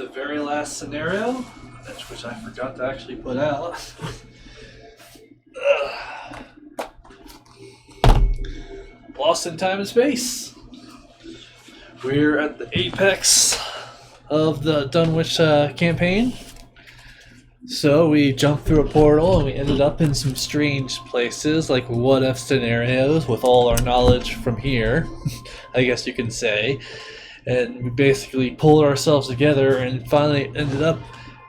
the very last scenario, which I forgot to actually put out. Lost in Time and Space. We're at the apex of the Dunwich campaign. So we jumped through a portal and we ended up in some strange places, like what-if scenarios with all our knowledge from here, I guess you can say. And we basically pulled ourselves together and finally ended up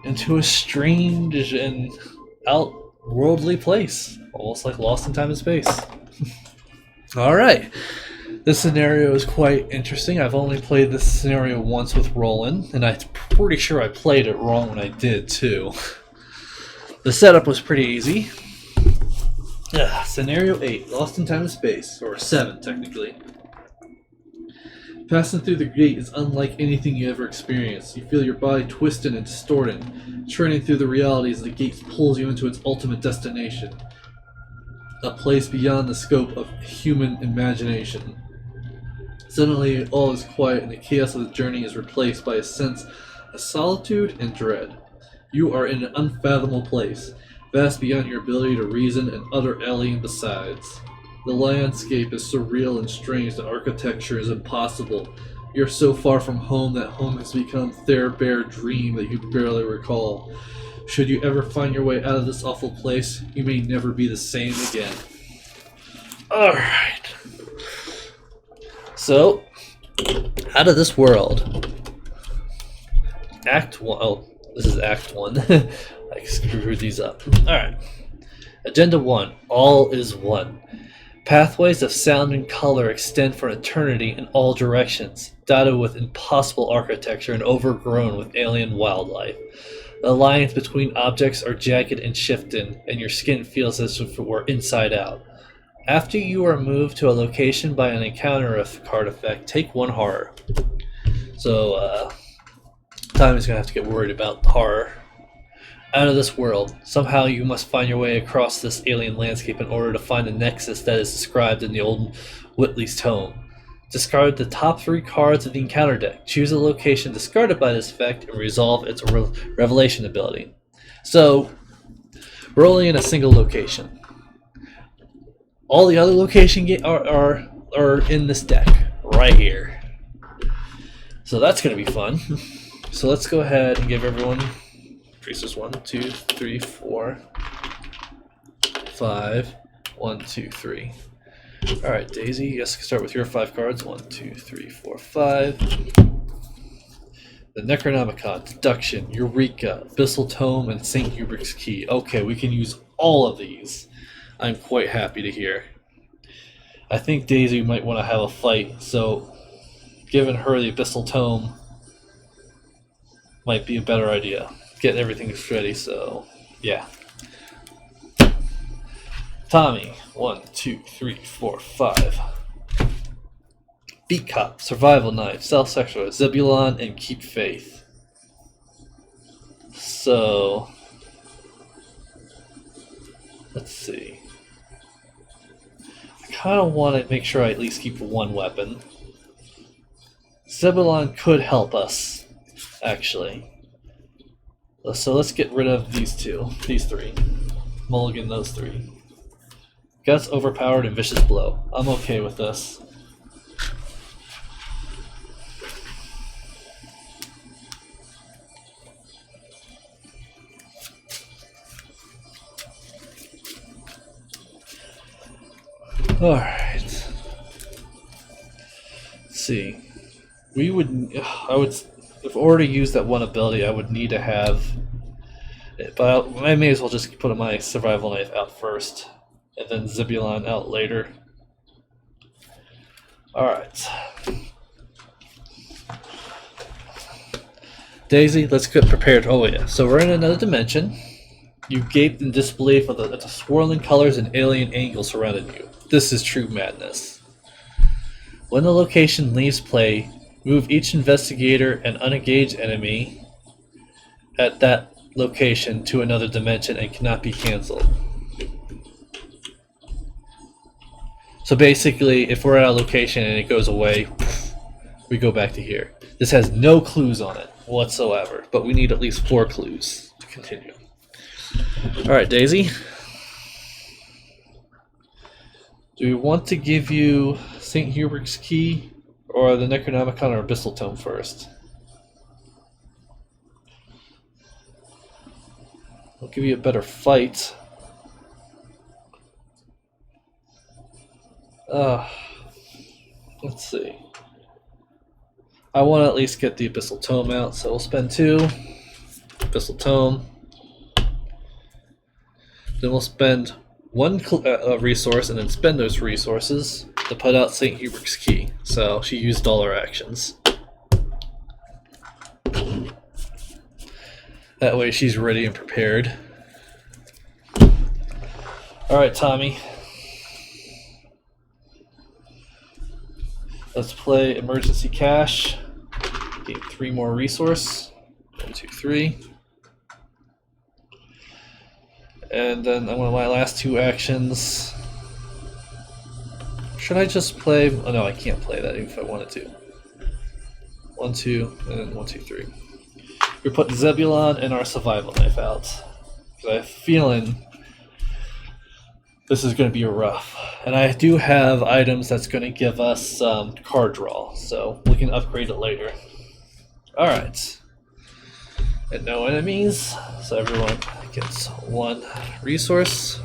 into a strange and outworldly place, almost like Lost in Time and Space. Alright, this scenario is quite interesting. I've only played this scenario once with Roland, and I'm pretty sure I played it wrong when I did too. The setup was pretty easy. Scenario 8, Lost in Time and Space, or 7 technically. Passing through the gate is unlike anything you ever experienced. You feel your body twisting and distorting, churning through the realities as the gate pulls you into its ultimate destination. A place beyond the scope of human imagination. Suddenly, all is quiet and the chaos of the journey is replaced by a sense of solitude and dread. You are in an unfathomable place, vast beyond your ability to reason and utter alien besides. The landscape is surreal and strange, the architecture is impossible. You're so far from home that home has become a threadbare dream that you barely recall. Should you ever find your way out of this awful place, you may never be the same again. Alright. So, out of this world. Act 1. Oh, this is Act 1. I screwed these up. Alright. Agenda 1. All is one. Pathways of sound and color extend for eternity in all directions, dotted with impossible architecture and overgrown with alien wildlife. The lines between objects are jagged and shifting, and your skin feels as if it were inside out. After you are moved to a location by an encounter card effect, take 1 horror. So, Tom is going to have to get worried about horror. Out of this world, somehow you must find your way across this alien landscape in order to find the nexus that is described in the old Whitley's tome. Discard the top 3 cards of the encounter deck. Choose a location discarded by this effect and resolve its revelation ability. So, we're only in a single location. All the other locations are in this deck, right here. So that's going to be fun. So let's go ahead and give everyone... Increases 1, 2, 3, 4, 5. 1, 2, 3. Alright, Daisy, yes, start with your 5 cards. 1, 2, 3, 4, 5. The Necronomicon, Deduction, Eureka, Abyssal Tome, and St. Hubert's Key. Okay, we can use all of these. I'm quite happy to hear. I think Daisy might want to have a fight, so giving her the Abyssal Tome might be a better idea. Getting everything ready, so yeah. Tommy, 1, 2, 3, 4, 5. Beat Cop, Survival Knife, Self-Sexual, Zebulon, and Keep Faith. So, let's see. I kind of want to make sure I at least keep 1 weapon. Zebulon could help us, actually. So let's get rid of these 3. Mulligan those 3. Guts, Overpowered, and Vicious Blow. I'm okay with this. Alright. Let's see. If I were to use that 1 ability, I would need to have it, but I may as well just put my Survival Knife out first, and then Zebulon out later. Alright. Daisy, let's get prepared. Oh yeah, so we're in another dimension. You gaped in disbelief at the swirling colors and alien angles surrounding you. This is true madness. When the location leaves play, move each investigator and unengaged enemy at that location to another dimension and cannot be cancelled. So basically, if we're at a location and it goes away, we go back to here. This has no clues on it. whatsoever. But we need at least 4 clues to continue. Alright, Daisy. Do we want to give you St. Hubert's Key or the Necronomicon or Abyssal Tome first? I'll give you a better fight. Let's see. I want to at least get the Abyssal Tome out, so we'll spend 2. Abyssal Tome. Then we'll spend 1 resource and then spend those resources to put out St. Hubert's Key. So she used all her actions. That way she's ready and prepared. Alright, Tommy. Let's play Emergency Cash. Gain 3 more resource. 1, 2, 3. And then I'm going to my last 2 actions. Should I just play? Oh no, I can't play that even if I wanted to. 1, 2, and then 1, 2, 3. We're putting Zebulon and our survival knife out. Because I have a feeling this is going to be rough. And I do have items that's going to give us card draw, so we can upgrade it later. Alright. And no enemies, so everyone gets 1 resource.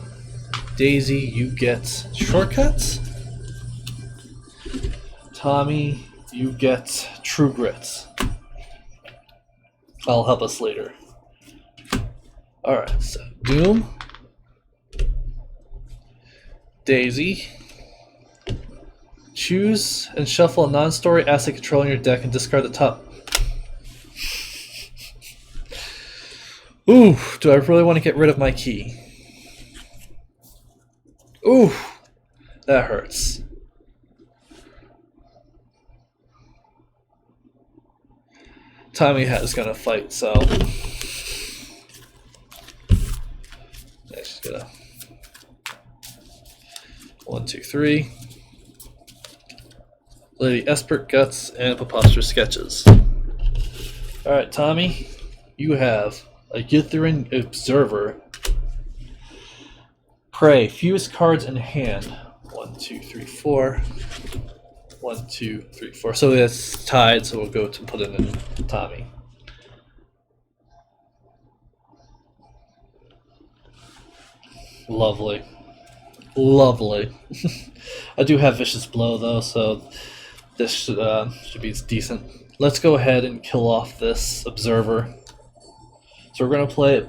Daisy, you get shortcuts. Tommy, you get True Grit. That'll help us later. Alright, so Doom. Daisy. Choose and shuffle a non-story asset controlling your deck and discard the top. Ooh, do I really want to get rid of my key? Ooh, that hurts. Tommy is gonna fight, so yeah, she's gonna 1, 2, 3. Lady Espert, Guts, and Preposterous Sketches. Alright, Tommy, you have a Githrin Observer. Pray, fewest cards in hand. 1, 2, 3, 4. 1, 2, 3, 4. So it's tied, so we'll go to put it in Tommy. Lovely. Lovely. I do have Vicious Blow though, so this should be decent. Let's go ahead and kill off this Observer. So we're going to play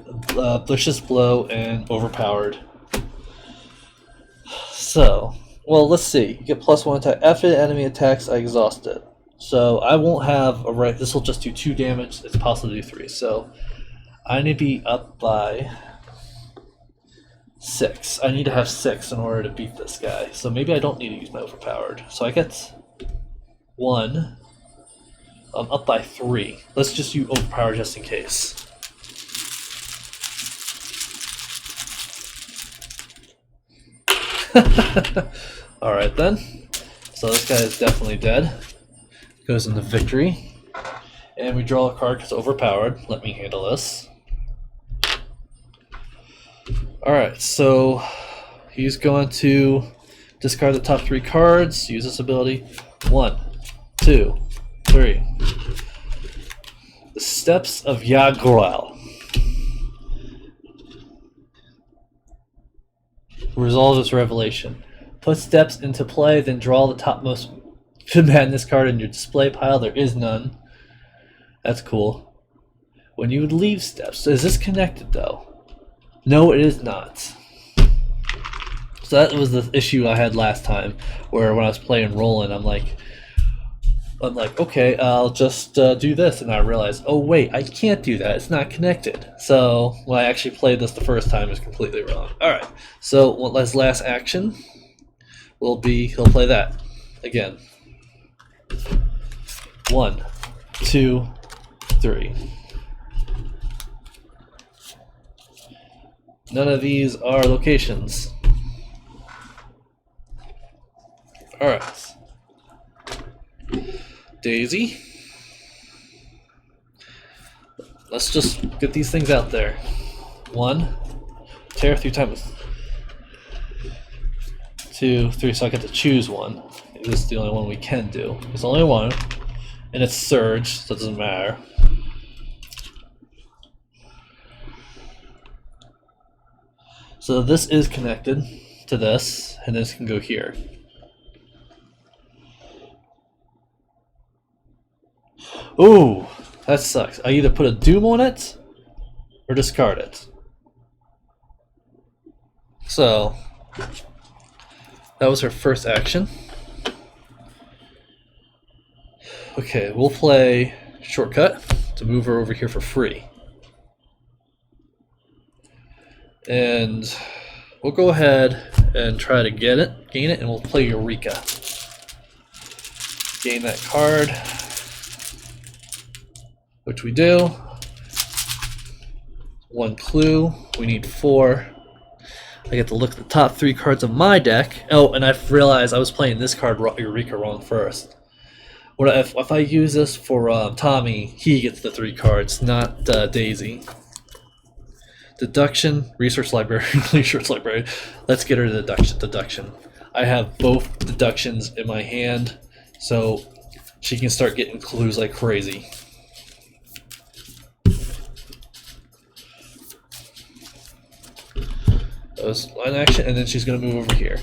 Vicious Blow and Overpowered. So, well, let's see. You get +1 attack. After the enemy attacks, I exhaust it. So I won't have a right. This will just do 2 damage. It's possible to do 3. So I need to be up by 6. I need to have 6 in order to beat this guy. So maybe I don't need to use my Overpowered. So I get 1. I'm up by 3. Let's just use Overpowered just in case. Alright then. So this guy is definitely dead. Goes into victory. And we draw a card because overpowered. Let me handle this. Alright, so he's going to discard the top 3 cards, use this ability. 1, 2, 3. The Steps of Yog-Sothoth. Resolve this revelation. Put steps into play, then draw the topmost madness card in your display pile. There is none. That's cool. When you would leave steps, is this connected though? No, it is not. So that was the issue I had last time, where when I was playing Roland, I'm like, okay, I'll just do this, and I realized, oh wait, I can't do that. It's not connected. So when I actually played this the first time, it was completely wrong. All right. So his last action will be he'll play that again. 1, 2, 3. None of these are locations. All right. Daisy. let's just get these things out there. 1, tear through time. 2, 3. So I get to choose one. This is the only one we can do. It's only one, and it's surge, so it doesn't matter. So this is connected to this, and this can go here. Ooh, that sucks. I either put a Doom on it or discard it. So that was her first action. Okay, we'll play Shortcut to move her over here for free. And we'll go ahead and try to gain it, and we'll play Eureka. Gain that card, which we do. 1 clue, we need 4. I get to look at the top 3 cards of my deck. Oh, and I've realized I was playing this card, Eureka, wrong first. What if I use this for Tommy, he gets the 3 cards, not Daisy. Deduction, research library, research library. Let's get her to deduction. I have both deductions in my hand, so she can start getting clues like crazy. That was one action, and then she's going to move over here.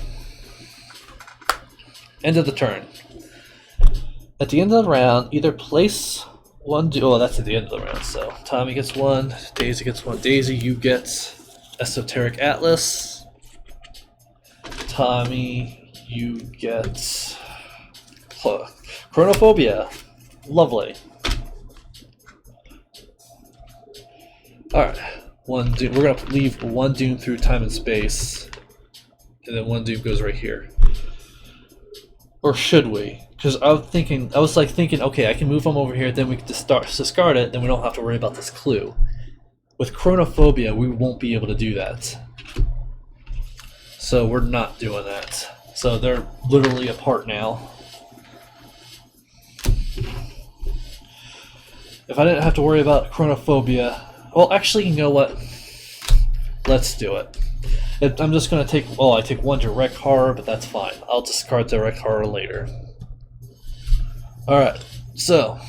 End of the turn. At the end of the round, either place 1. Oh, that's at the end of the round. So Tommy gets 1, Daisy gets 1. Daisy, you get Esoteric Atlas. Tommy, you get Chronophobia. Lovely. All right. 1 Doom. We're gonna leave 1 Doom through time and space, and then 1 Doom goes right here. Or should we? Because I was thinking, okay, I can move them over here, then we can discard it, then we don't have to worry about this clue. With Chronophobia, we won't be able to do that. So we're not doing that. So they're literally apart now. If I didn't have to worry about Chronophobia, well, actually, you know what? Let's do it. I'm just going to take, well, I take 1 Direct Horror, but that's fine. I'll discard Direct Horror later. Alright, so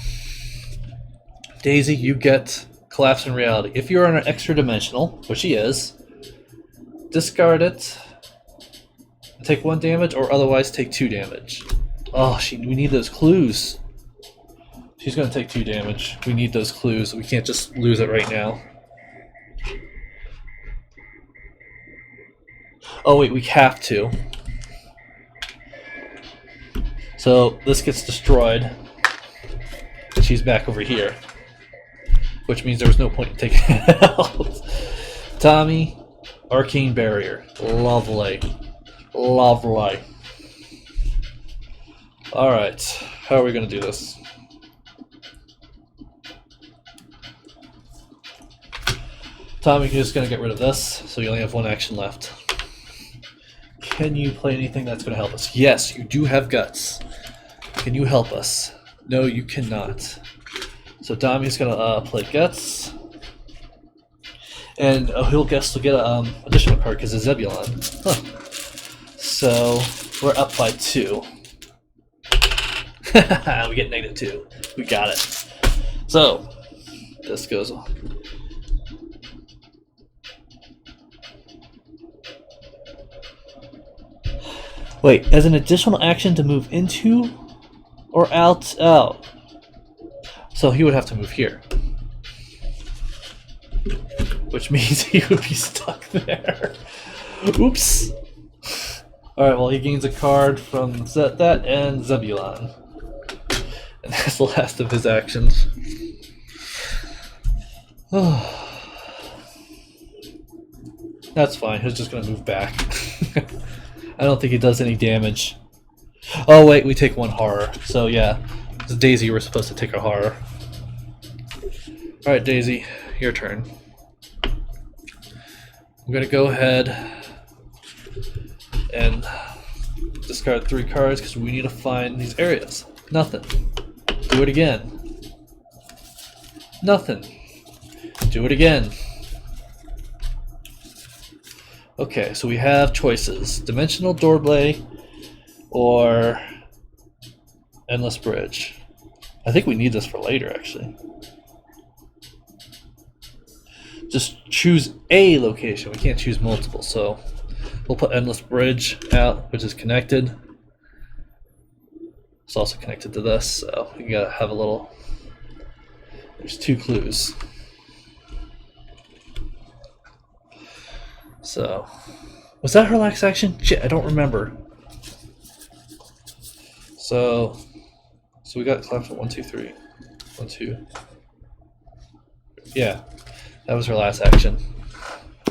Daisy, you get Collapse in Reality. If you're on an extra dimensional, which she is, discard it, take 1 damage, or otherwise take 2 damage. Oh, we need those clues. She's going to take 2 damage. We need those clues. We can't just lose it right now. Oh wait, we have to. So this gets destroyed. She's back over here. Which means there was no point in taking it out. Tommy, Arcane Barrier. Lovely. Lovely. Alright, how are we going to do this? Tommy, you're just going to get rid of this, so you only have 1 action left. Can you play anything that's going to help us? Yes, you do have guts. Can you help us? No, you cannot. So Tommy's going to play guts. And he'll guess to get an additional card because of Zebulon. Huh. So we're up by 2. We get -2. We got it. So this goes on. Wait, as an additional action to move into or out? Oh. So he would have to move here. Which means he would be stuck there. Oops. Alright, well, he gains a card from that and Zebulon. And that's the last of his actions. That's fine, he's just going to move back. I don't think it does any damage. Oh wait, we take 1 horror. So yeah, it's Daisy, we're supposed to take a horror. Alright Daisy, your turn. I'm going to go ahead and discard 3 cards because we need to find these areas. Nothing. Do it again. Nothing. Do it again. Okay, so we have choices. Dimensional Doorway or Endless Bridge. I think we need this for later, actually. Just choose a location. We can't choose multiple, so we'll put Endless Bridge out, which is connected. It's also connected to this, so you gotta have a little... There's 2 clues. So, was that her last action? Shit, I don't remember. So we got clapped at 1, 2, 3. 1, 2. Yeah, that was her last action.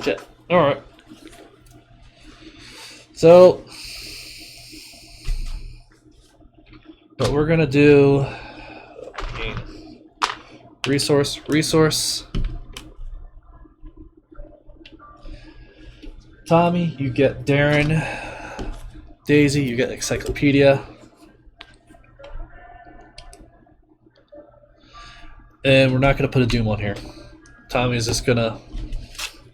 Shit. Alright. So, what we're gonna do... Resource. Tommy, you get Darren. Daisy, you get Encyclopedia. And we're not going to put a Doom on here. Tommy is just going to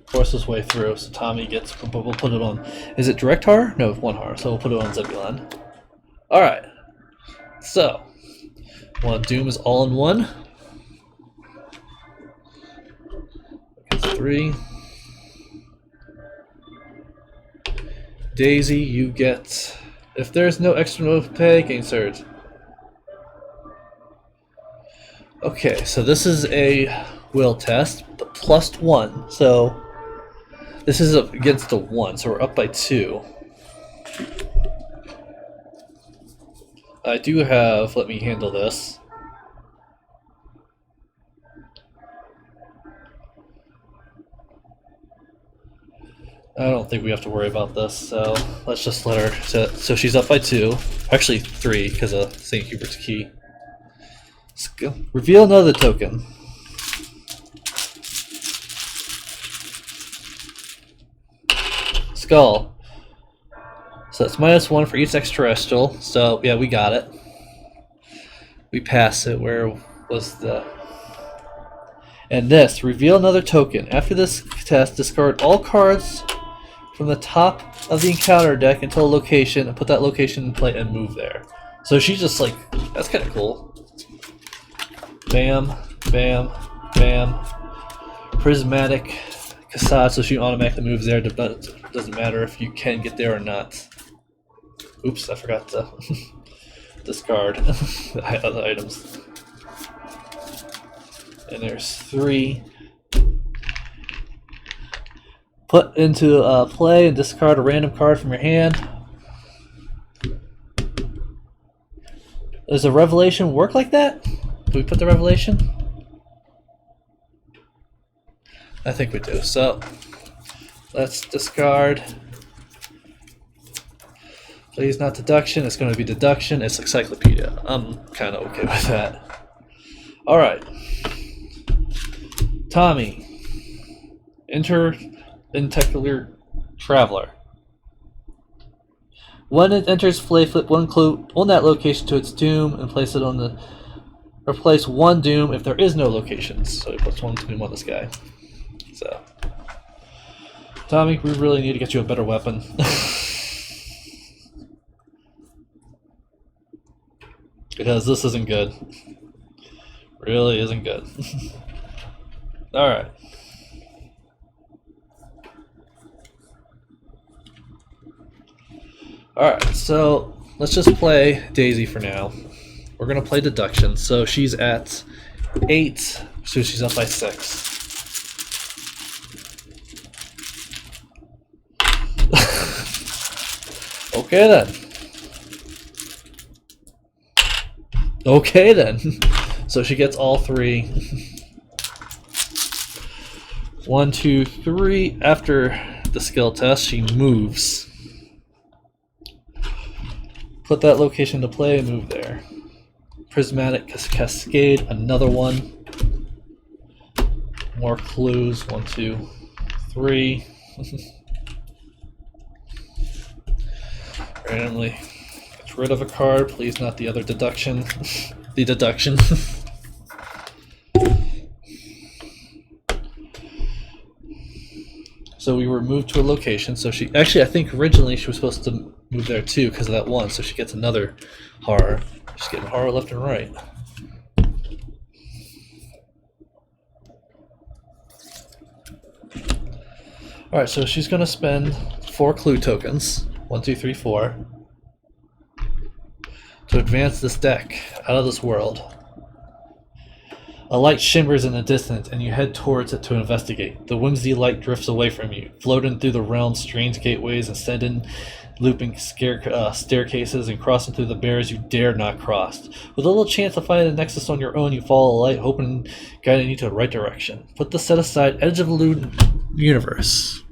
force his way through. So Tommy gets, we'll put it on. Is it direct horror? No, 1 horror. So we'll put it on Zebulon. Alright. So, Doom is all in 1. Gets 3. Daisy, you get, if there's no extra move pay, gain surge. Okay, so this is a will test, but +1. So this is against a 1, so we're up by 2. I do have, let me handle this. I don't think we have to worry about this, so let's just let her. So she's up by 2, actually 3 because of St. Hubert's Key. Let's go. Reveal another token. Skull. So it's -1 for each extraterrestrial. So yeah, we got it. We pass it. Where was the? And this, reveal another token. After this test, discard all cards from the top of the encounter deck until a location, and put that location in play and move there. So she's just like, that's kind of cool. Bam, bam, bam. Prismatic Cassade, so she automatically moves there. Doesn't matter if you can get there or not. Oops, I forgot to discard the other items. And there's 3. Put into play and discard a random card from your hand. Does a revelation work like that? Do we put the revelation? I think we do. So let's discard. Please not deduction. It's going to be deduction. It's Encyclopedia. I'm kind of okay with that. All right. Tommy. Enter Intellectual Traveler. When it enters play, flip 1 clue on that location to its doom and place it on the. Replace 1 doom if there is no locations. So he puts 1 doom on this guy. So, Tommy, we really need to get you a better weapon. Because this isn't good. Really isn't good. Alright. Alright, so let's just play Daisy for now. We're going to play deduction. So she's at 8, so she's up by 6. Okay then. Okay then. So she gets all 3. 1, 2, 3. After the skill test, she moves. Put that location to play and move there. Prismatic Cascade, another 1. More clues. 1, 2, 3. Randomly gets rid of a card. Please not the other deduction. The deduction. So we were moved to a location. So she actually, I think originally she was supposed to move there too because of that one. So she gets another horror. She's getting horror left and right. All right, so she's gonna spend 4 clue tokens, 1, 2, 3, 4, to advance this deck out of this world. A light shimmers in the distance, and you head towards it to investigate. The whimsy light drifts away from you, floating through the realm's strange gateways, ascending looping staircases, and crossing through the barriers you dare not cross. With a little chance to find the nexus on your own, you follow the light, hoping guiding you to the right direction. Put the set aside edge of the universe.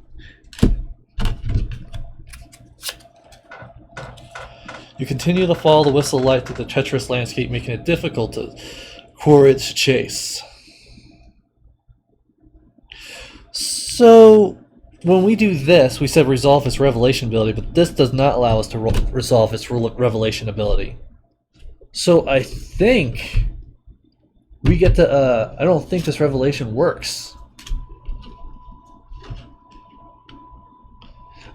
You continue to follow the whistle light through the treacherous landscape, making it difficult to its chase. So when we do this, we said resolve its revelation ability, but this does not allow us to resolve its revelation ability. So I think we get to, I don't think this revelation works.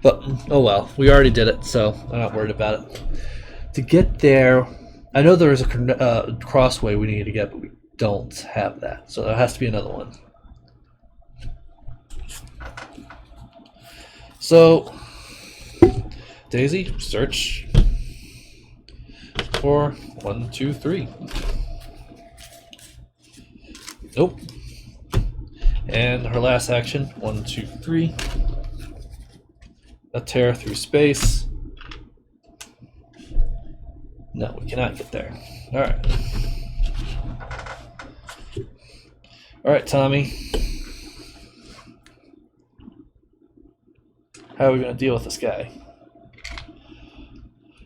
But, oh well, we already did it, so I'm not worried about it. To get there, I know there is a crossway we need to get, but we don't have that. So there has to be another one. So, Daisy, search for 1, 2, 3. Nope. And her last action, 1, 2, 3. A tear through space. No, we cannot get there. Alright. Alright, Tommy. How are we going to deal with this guy?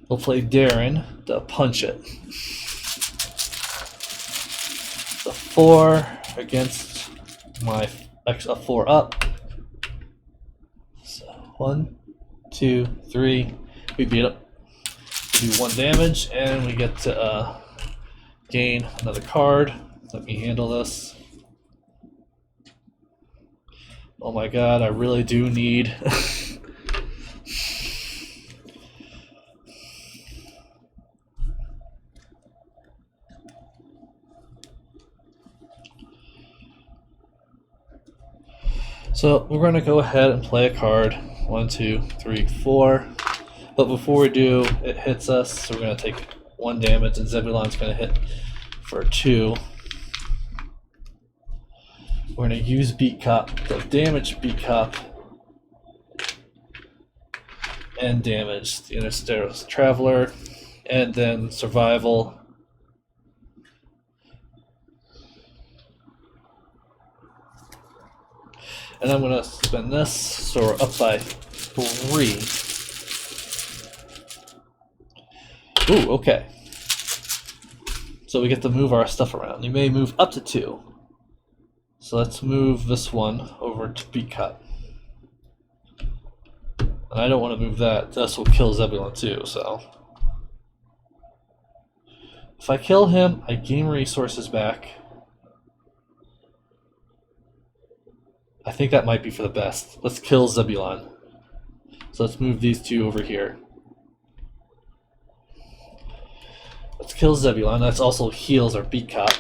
We'll play Darren to punch it. The 4 against my 4 up. So 1, 2, 3. We beat it. Do 1 damage, and we get to gain another card. Let me handle this. Oh my god, I really do need... So we're going to go ahead and play a card. 1, 2, 3, 4. But before we do, it hits us, so we're going to take 1 damage, and Zebulon's going to hit for 2. We're going to use Beat Cop, so damage Beat Cop, and damage the Interstellar Traveler, and then Survival. And I'm going to spend this, so we're up by 3. Ooh, okay. So we get to move our stuff around. You may move up to 2. So let's move this one over to Beat Cut. And I don't want to move that. This will kill Zebulon too, so. If I kill him, I gain resources back. I think that might be for the best. Let's kill Zebulon. So let's move these 2 over here. Let's kill Zebulon. That also heals our Beat Cop.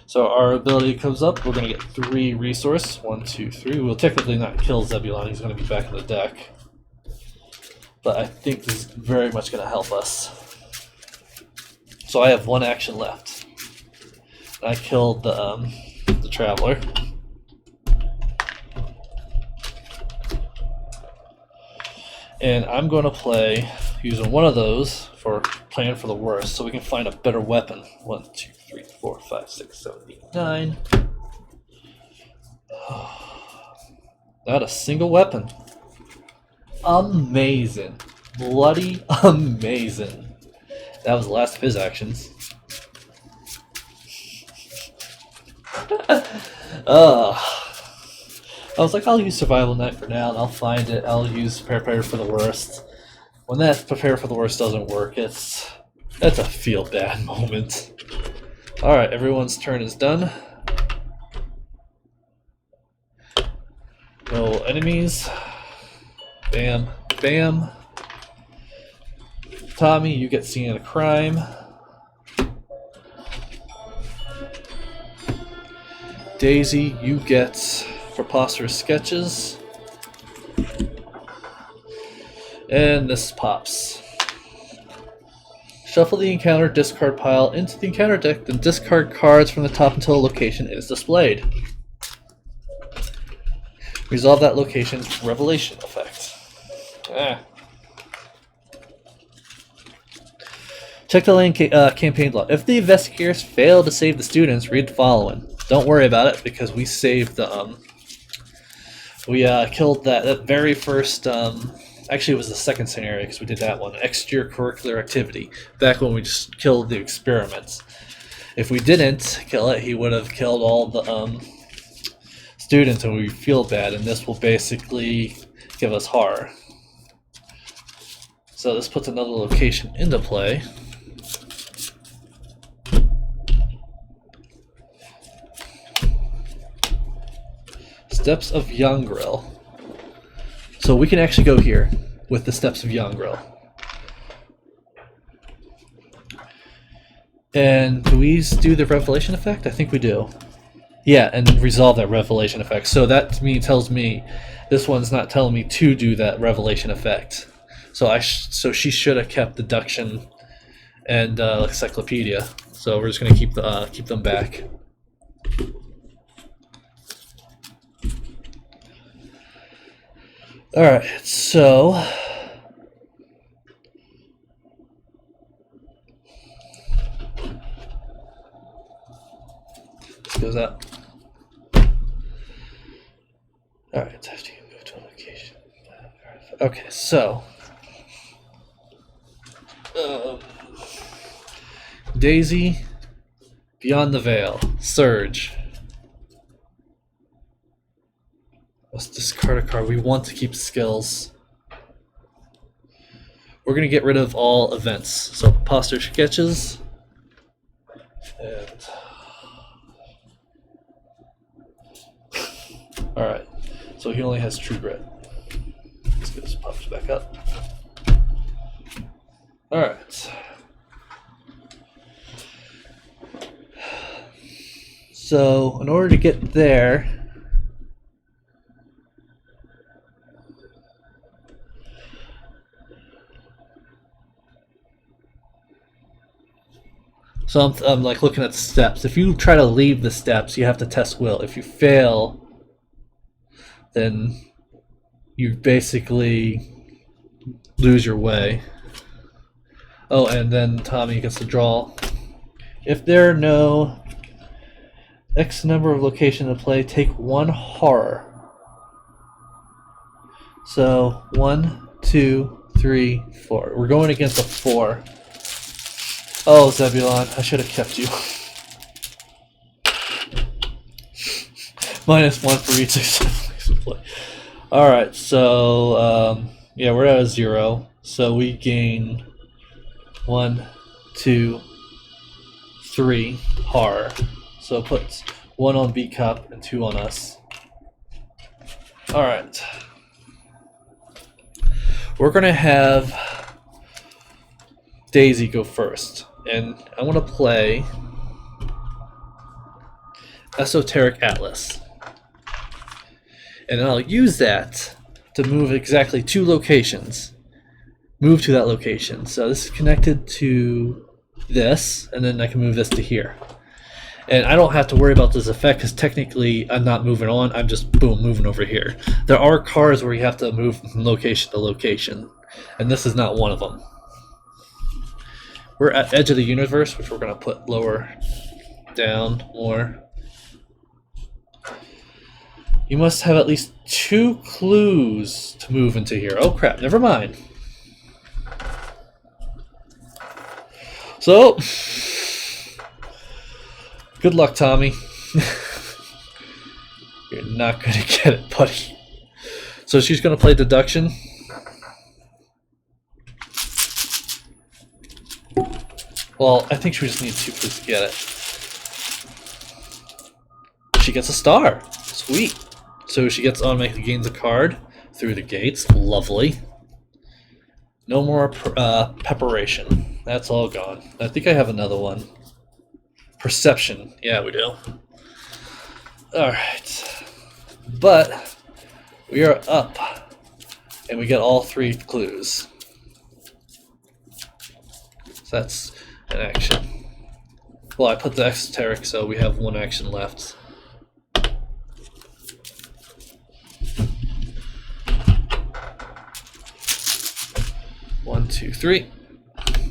So our ability comes up. We're going to get 3 resource. 1, 2, 3. We'll technically not kill Zebulon. He's going to be back in the deck. But I think this is very much going to help us. So I have 1 action left. I killed the Traveler. And I'm going to play using one of those for plan for the worst, so we can find a better weapon. 1, 2, 3, 4, 5, 6, 7, 8, 9. Not a single weapon. Amazing. Bloody amazing. That was the last of his actions. I was like, I'll use Survival Knight for now, and I'll find it. I'll use Prepare for the Worst. When that Prepare for the Worst doesn't work, that's a feel-bad moment. Alright, everyone's turn is done. enemies. Bam, bam. Tommy, you get scene of crime. Daisy, you get preposterous sketches. And this pops. Shuffle the encounter discard pile into the encounter deck, then discard cards from the top until a location is displayed. Resolve that location, revelation effect. Check the lane campaign log. If the investigators fail to save the students, read the following. Don't worry about it because we saved the we killed that very first actually it was the second scenario because we did that one, extracurricular activity, back when we just killed the experiments. If we didn't kill it, he would have killed all the students and we feel bad, and this will basically give us horror. So this puts another location into play. Steps of Youngril. So we can actually go here with the Steps of Youngril. And do we do the revelation effect? I think we do. Yeah, and resolve that revelation effect. So that to me tells me this one's not telling me to do that revelation effect. So so she should have kept deduction and encyclopedia. So we're just gonna keep them back. All right, so this goes up. All right, after you move to a location. Okay, so Daisy, Beyond the Veil, Surge. Let's discard a card. We want to keep skills. We're going to get rid of all events. So posture sketches. And alright. So he only has True Grit. Let's get this pops back up. Alright. So in order to get there, so I'm like looking at the steps. If you try to leave the steps, you have to test will. If you fail, then you basically lose your way. Oh, and then Tommy gets to draw. If there are no X number of locations to play, take one horror. So 1, 2, 3, 4. We're going against a 4. Oh, Zebulon, I should have kept you. -1 for each successful play. Alright, so yeah, we're at a 0. So we gain 1, 2, 3 horror. So it puts 1 on B Cup and 2 on us. Alright. We're gonna have Daisy go first. And I want to play Esoteric Atlas. And I'll use that to move exactly 2 locations. Move to that location. So this is connected to this, and then I can move this to here. And I don't have to worry about this effect because technically I'm not moving on, I'm just boom, moving over here. There are cards where you have to move from location to location, and this is not one of them. We're at Edge of the Universe, which we're going to put lower down more. You must have at least 2 clues to move into here. Oh crap, never mind. So, good luck, Tommy. You're not going to get it, buddy. So she's going to play deduction. Well, I think she just needs 2 clues to get it. She gets a star. Sweet. So she automatically gains a card through the gates. Lovely. No more preparation. That's all gone. I think I have another one. Perception. Yeah, we do. Alright. But we are up. And we get all 3 clues. So that's an action. Well, I put the exoteric, so we have 1 action left. One, two, three.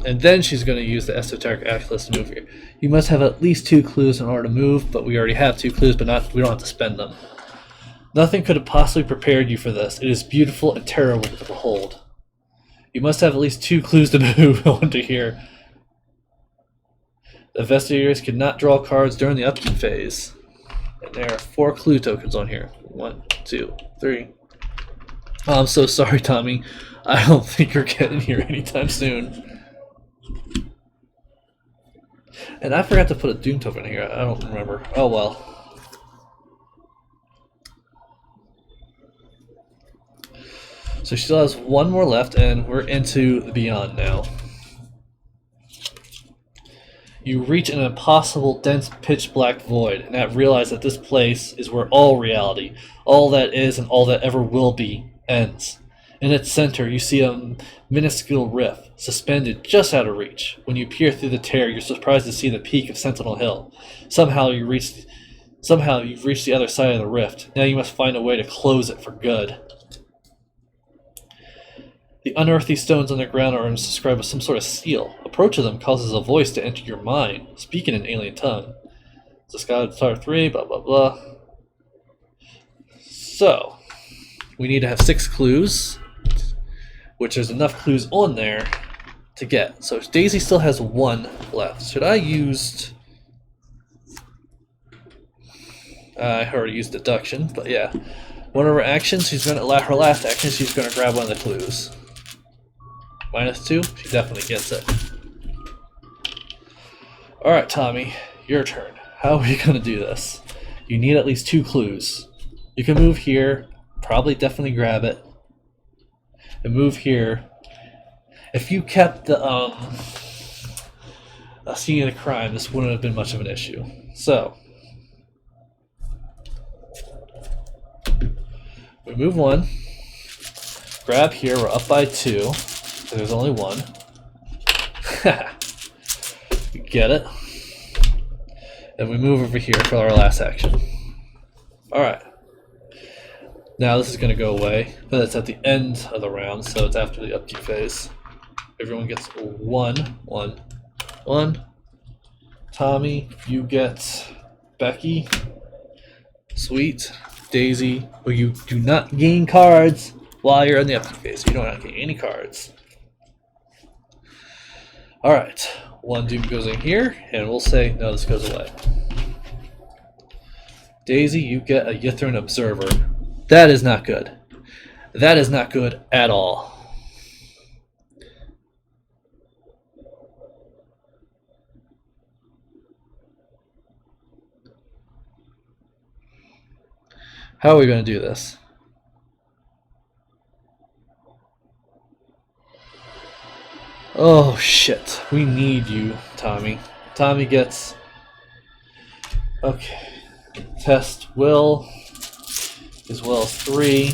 And then she's going to use the esoteric atlas to move here. You must have at least 2 clues in order to move, but we already have 2 clues, but we don't have to spend them. Nothing could have possibly prepared you for this. It is beautiful and terrible to behold. You must have at least 2 clues to move onto here. The investigators could not draw cards during the upkeep phase. And there are 4 clue tokens on here. 1, 2, 3. Oh, I'm so sorry, Tommy. I don't think you're getting here anytime soon. And I forgot to put a Doom token here. I don't remember. Oh well. So she still has 1 more left, and we're into the Beyond now. You reach an impossible, dense, pitch-black void, and have realized that this place is where all reality, all that is and all that ever will be, ends. In its center, you see a minuscule rift, suspended just out of reach. When you peer through the tear, you're surprised to see the peak of Sentinel Hill. Somehow you've reached the other side of the rift. Now you must find a way to close it for good. The unearthly stones on the ground are inscribed with some sort of seal. Approach of them causes a voice to enter your mind, speaking in an alien tongue. So Sky Star 3, blah blah blah. So, we need to have 6 clues, which there's enough clues on there to get. So Daisy still has 1 left. Should I use... I already used deduction, but yeah. One of her actions, her last action, she's going to grab one of the clues. -2, she definitely gets it. Alright, Tommy, your turn. How are you going to do this? You need at least 2 clues. You can move here, probably definitely grab it, and move here. If you kept the scene of the crime, this wouldn't have been much of an issue. So, we move 1, grab here, we're up by 2. So there's only 1. You get it. And we move over here for our last action. Alright. Now this is going to go away, but it's at the end of the round, so it's after the upkeep phase. Everyone gets 1, 1, 1. Tommy, you get Becky. Sweet. Daisy, well, you do not gain cards while you're in the upkeep phase. You don't gain any cards. Alright, 1 Doom goes in here, and we'll say, no, this goes away. Daisy, you get a Ythrun Observer. That is not good. That is not good at all. How are we going to do this? Oh shit, we need you, Tommy. Tommy gets... Okay. Test will, as well as 3.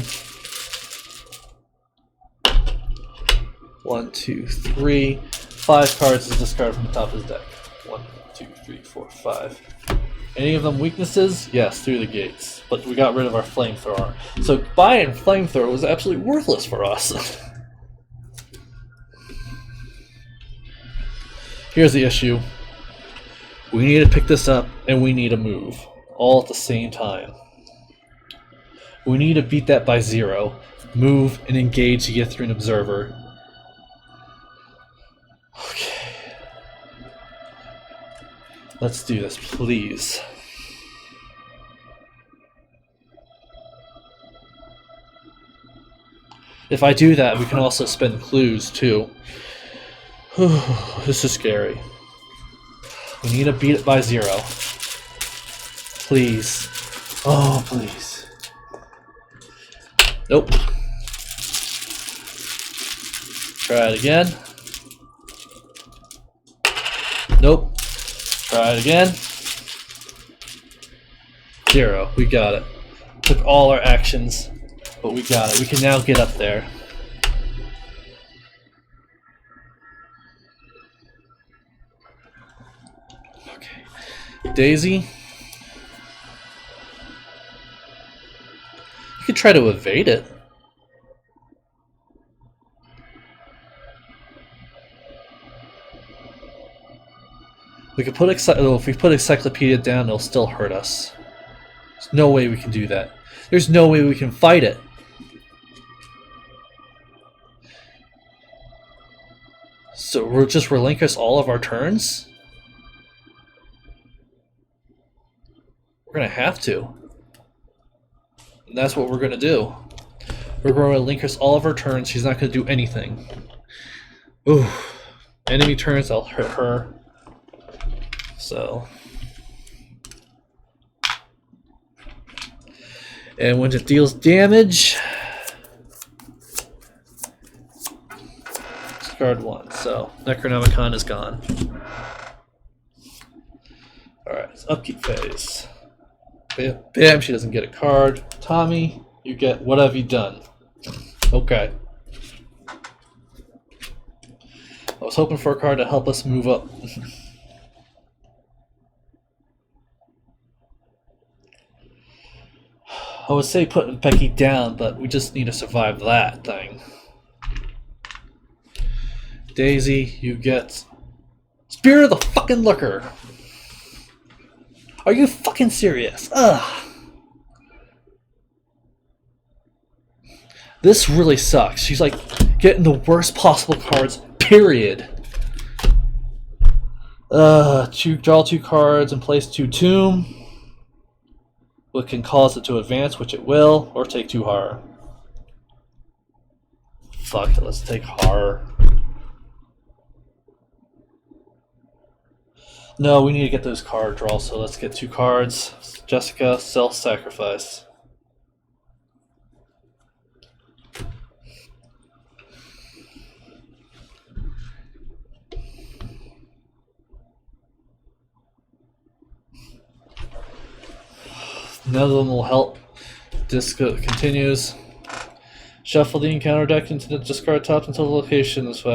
1, 2, 3. 5 cards is discarded from the top of his deck. 1, 2, 3, 4, 5. Any of them weaknesses? Yes, through the gates. But we got rid of our flamethrower. So buying flamethrower was absolutely worthless for us. Here's the issue. We need to pick this up, and we need to move. All at the same time. We need to beat that by 0. Move and engage the Ythrun Observer. Okay. Let's do this, please. If I do that, we can also spend clues, too. This is scary. We need to beat it by 0. Please. Oh, please. Nope. Try it again. Nope. Try it again. 0. We got it. Took all our actions, but we got it. We can now get up there. Okay. Daisy. You could try to evade it. We could put if we put Encyclopedia down, it'll still hurt us. There's no way we can do that. There's no way we can fight it. So we'll just relinquish all of our turns? We're going to have to. And that's what we're going to do. We're going to relinquish all of our turns. She's not going to do anything. Ooh. Enemy turns, I'll hurt her. So. And when it deals damage, discard 1. So Necronomicon is gone. Alright, it's upkeep phase. Bam, she doesn't get a card. Tommy, you get what have you done? Okay. I was hoping for a card to help us move up. I would say put Becky down, but we just need to survive that thing. Daisy, you get Spirit of the fucking Looker. Are you fucking serious? Ugh. This really sucks. She's like getting the worst possible cards, period. Draw 2 cards and place 2 tomb. What can cause it to advance, which it will, or take 2 horror. Fuck it, let's take horror. No, we need to get those card draws, so let's get 2 cards. Jessica, self-sacrifice. None of them will help. Disc continues. Shuffle the encounter deck into the discard top until the location is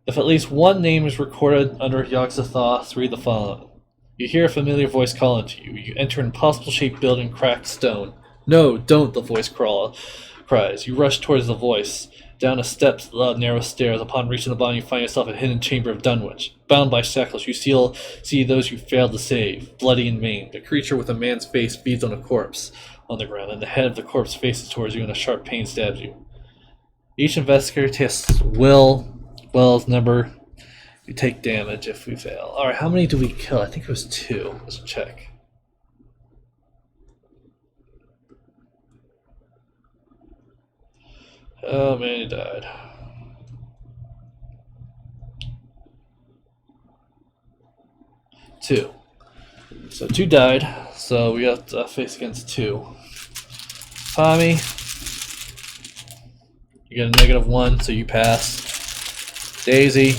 If at least one name is recorded under Yog-Sothoth, read the following. You hear a familiar voice calling to you. You enter an impossible shaped building, cracked stone. No, don't, the voice cries. You rush towards the voice. Down a steps, loud, narrow stairs. Upon reaching the bottom, you find yourself in a hidden chamber of Dunwich. Bound by shackles, you see those you failed to save, bloody and maimed. A creature with a man's face feeds on a corpse on the ground, and the head of the corpse faces towards you, and a sharp pain stabs you. Each investigator tests Will's number. You take damage if we fail. Alright, how many do we kill? I think it was 2. Let's check. How many died? 2. So 2 died. So we got to face against 2. Tommy, you get a -1, so you pass. Daisy,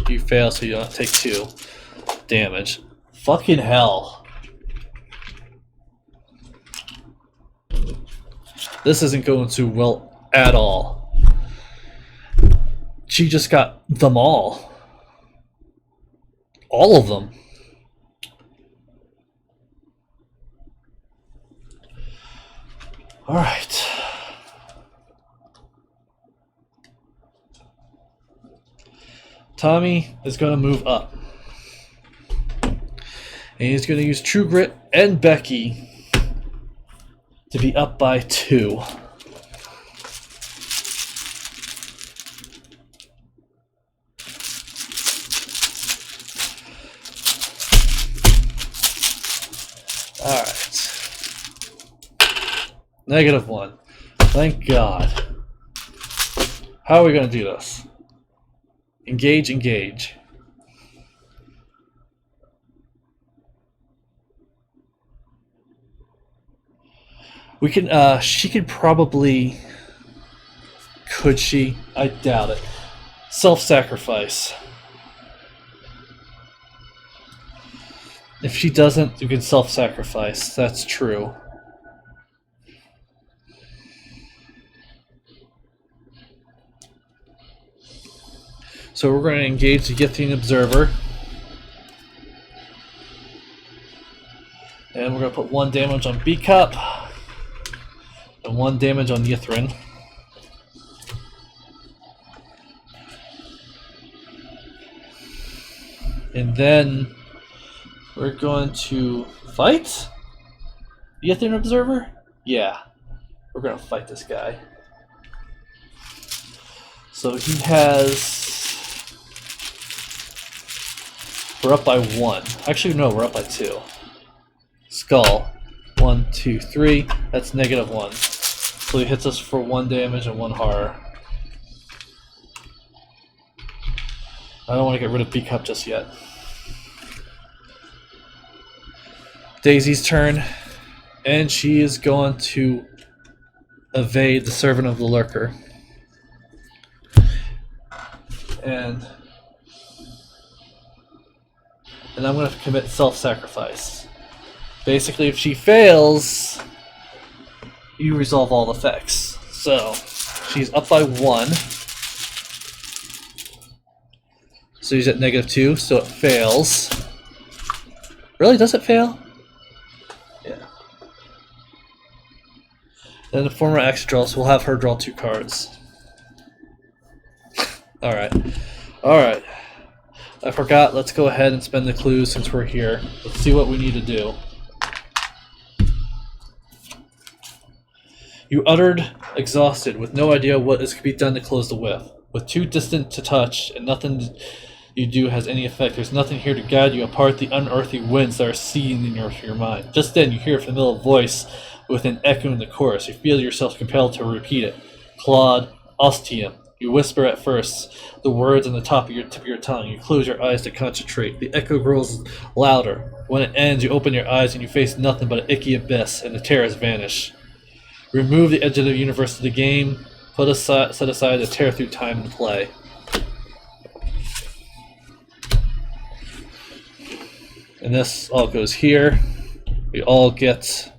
you fail, so you don't take 2 damage. Fucking hell. This isn't going too well at all. She just got them all. All of them. Alright. Tommy is going to move up. And he's going to use True Grit and Becky to be up by 2. Alright. -1. Thank God. How are we going to do this? Engage, engage. We can. She could probably. Could she? I doubt it. Self-sacrifice. If she doesn't, you can self-sacrifice. That's true. So we're going to engage the Yithian Observer. And we're going to put 1 damage on B-Cup. And 1 damage on Yithrin. And then we're going to fight the Yithian Observer? Yeah. We're going to fight this guy. So he has... We're up by 1. Actually, no, we're up by 2. Skull. 1, 2, 3. That's -1. So he hits us for 1 damage and 1 horror. I don't want to get rid of B-Cup just yet. Daisy's turn. And she is going to evade the Servant of the Lurker. And I'm going to commit self-sacrifice. Basically, if she fails, you resolve all effects. So, she's up by 1. So she's at -2, so it fails. Really? Does it fail? Yeah. Then the former action draw, so we'll have her draw 2 cards. Alright. Alright. I forgot, let's go ahead and spend the clues since we're here. Let's see what we need to do. You uttered, exhausted, with no idea what is to be done to close the whiff. With too distant to touch, and nothing you do has any effect. There's nothing here to guide you apart the unearthly winds that are seething in your mind. Just then you hear a familiar voice with an echo in the chorus. You feel yourself compelled to repeat it. Claude Ostium. You whisper at first the words on the tip of your tongue. You close your eyes to concentrate. The echo grows louder. When it ends, you open your eyes and you face nothing but an icky abyss, and the terrors vanish. Remove the edge of the universe to the game. Set aside the tear through time and play. And this all goes here. We all get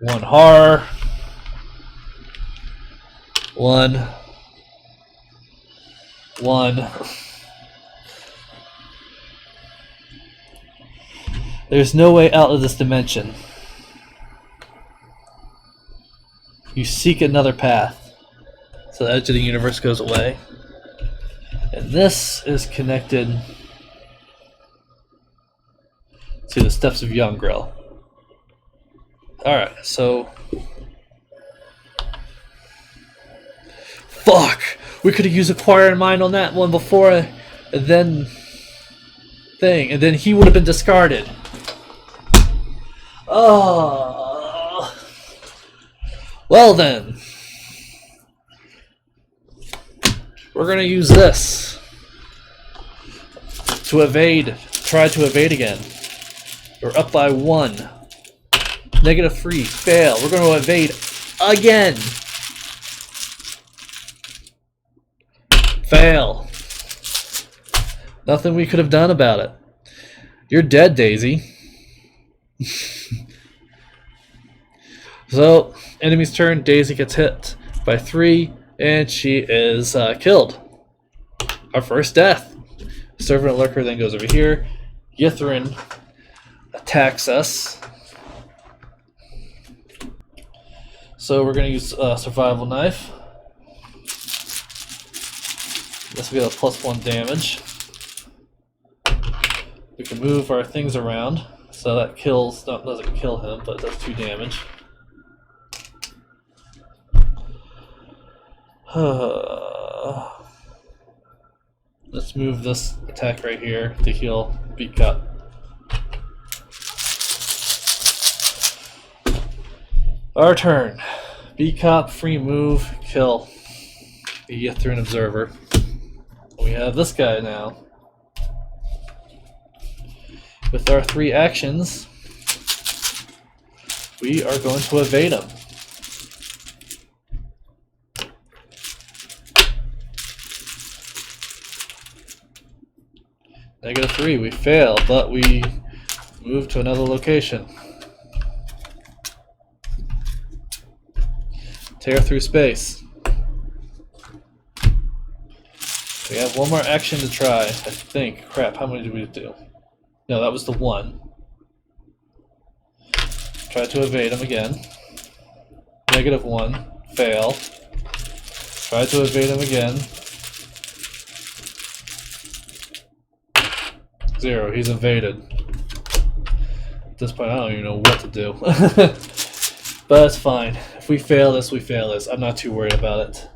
1 horror. 1. There's no way out of this dimension. You seek another path. So the edge of the universe goes away. And this is connected to the steps of Yongrel. Alright, so... Fuck! We could have used Acquiring Mind on that one before, and then he would have been discarded. Oh. Well then. We're gonna use this to evade. Try to evade again. We're up by 1. -3. Fail. We're gonna evade again. Fail. Nothing we could have done about it. You're dead, Daisy. So, enemy's turn. Daisy gets hit by 3, and she is killed. Our first death. Servant Lurker then goes over here. Yithrin attacks us. So we're going to use Survival Knife. This will be a +1 damage. We can move our things around, so that doesn't kill him, but it does 2 damage. Let's move this attack right here to heal B-Cup. Our turn. B-Cup, free move, kill the Yithrin Observer. We have this guy now. With our 3 actions, we are going to evade him. -3, we fail, but we move to another location. Tear through space. We have one more action to try, I think. Crap, how many did we do? No, that was the one. Try to evade him again. -1, fail. Try to evade him again. 0, he's evaded. At this point, I don't even know what to do. But it's fine. If we fail this, we fail this. I'm not too worried about it.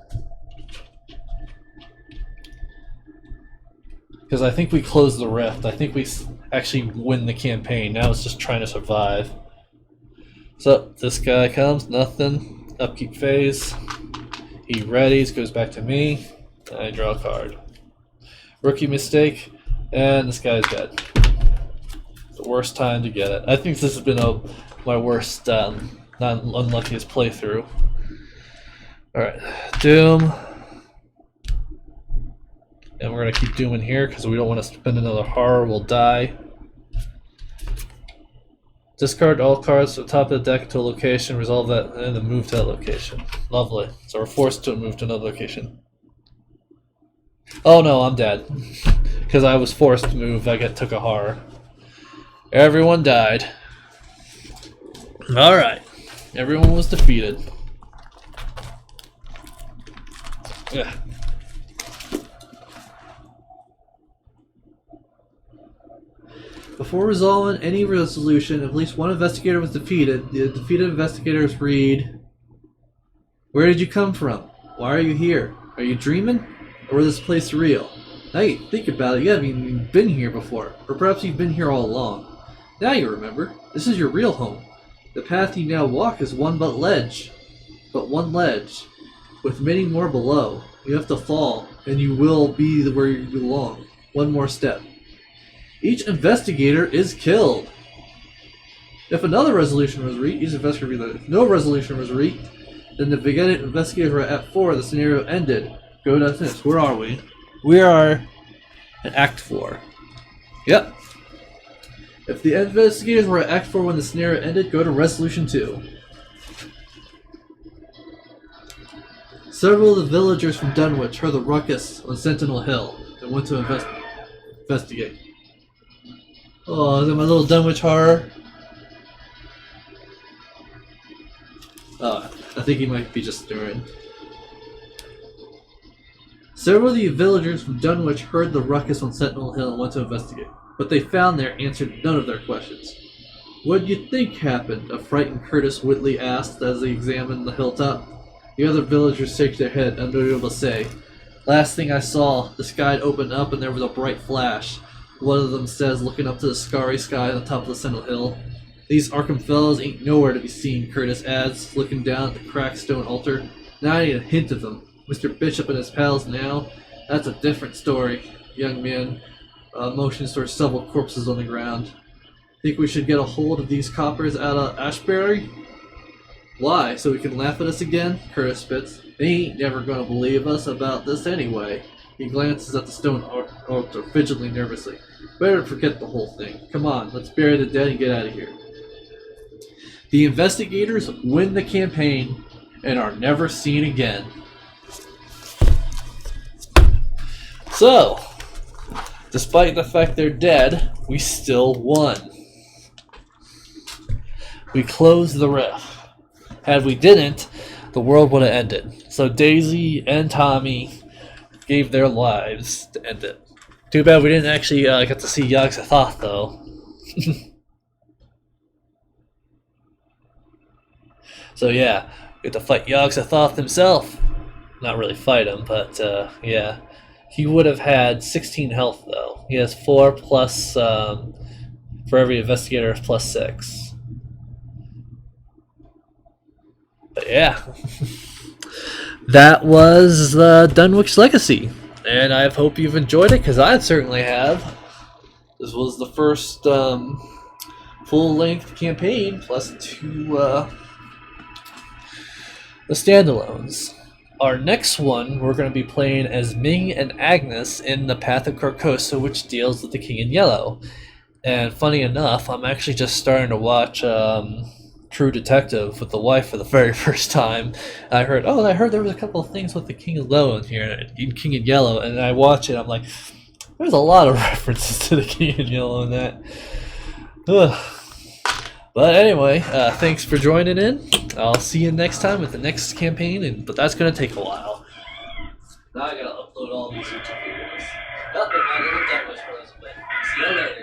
Because I think we close the rift. I think we actually win the campaign. Now it's just trying to survive. So, this guy comes, nothing. Upkeep phase. He readies, goes back to me. I draw a card. Rookie mistake, and this guy's dead. The worst time to get it. I think this has been my worst, not unluckiest playthrough. Alright, Doom. And we're going to keep dooming here because we don't want to spend another horror, we'll die. Discard all cards to the top of the deck to a location, resolve that, and then move to that location. Lovely. So we're forced to move to another location. Oh no, I'm dead. Because I was forced to move, took a horror. Everyone died. Alright. Everyone was defeated. Yeah. Before resolving any resolution, at least one investigator was defeated. The defeated investigators read, "Where did you come from? Why are you here? Are you dreaming? Or is this place real? Now you think about it, you haven't even been here before. Or perhaps you've been here all along. Now you remember. This is your real home. The path you now walk is one ledge. But one ledge. With many more below. You have to fall, and you will be where you belong. One more step. Each investigator is killed. If another resolution was reached, each investigator will be reloaded. If no resolution was reached, then the beginning investigators were at 4, the scenario ended. Go to this. Where are we? We are at Act 4. Yep. If the investigators were at Act 4 when the scenario ended, go to Resolution 2. Several of the villagers from Dunwich heard the ruckus on Sentinel Hill and went to investigate. Oh, is that my little Dunwich horror? Oh, I think he might be just stirring. Several of the villagers from Dunwich heard the ruckus on Sentinel Hill and went to investigate. What they found there answered none of their questions. "What do you think happened?" a frightened Curtis Whitley asked as they examined the hilltop. The other villagers shook their head, unable to say. "Last thing I saw, the sky had opened up and there was a bright flash," one of them says, looking up to the starry sky on the top of the Sentinel Hill. "These Arkham fellows ain't nowhere to be seen," Curtis adds, looking down at the cracked stone altar. "Not even a hint of them. Mr. Bishop and his pals now, that's a different story." Young man motions towards several corpses on the ground. "Think we should get a hold of these coppers out of Ashbury?" "Why, so we can laugh at us again?" Curtis spits. "They ain't never gonna believe us about this anyway." He glances at the stone altar, fidgeting nervously. "Better forget the whole thing. Come on, let's bury the dead and get out of here." The investigators win the campaign and are never seen again. So, despite the fact they're dead, we still won. We closed the rift. Had we didn't, the world would have ended. So Daisy and Tommy gave their lives to end it. Too bad we didn't actually get to see Yog-Sothoth, though. So yeah, we get to fight Yog-Sothoth himself. Not really fight him, but yeah. He would have had 16 health, though. He has 4 plus, for every investigator, plus 6. But yeah. That was Dunwich Legacy. And I hope you've enjoyed it, because I certainly have. This was the full-length campaign plus 2 the standalones. Our next one, we're going to be playing as Ming and Agnes in the Path of Carcosa, which deals with the King in Yellow. And funny enough, I'm actually just starting to watch True Detective with the wife for the very first time. I heard there was a couple of things with the King in Yellow in here, King in Yellow, and I watch it. I'm like, there's a lot of references to the King in Yellow in that. Ugh. But anyway, thanks for joining in. I'll see you next time with the next campaign, but that's going to take a while. Now I got to upload all these YouTube videos. Nothing, my little Dunwich Brothers. See you later.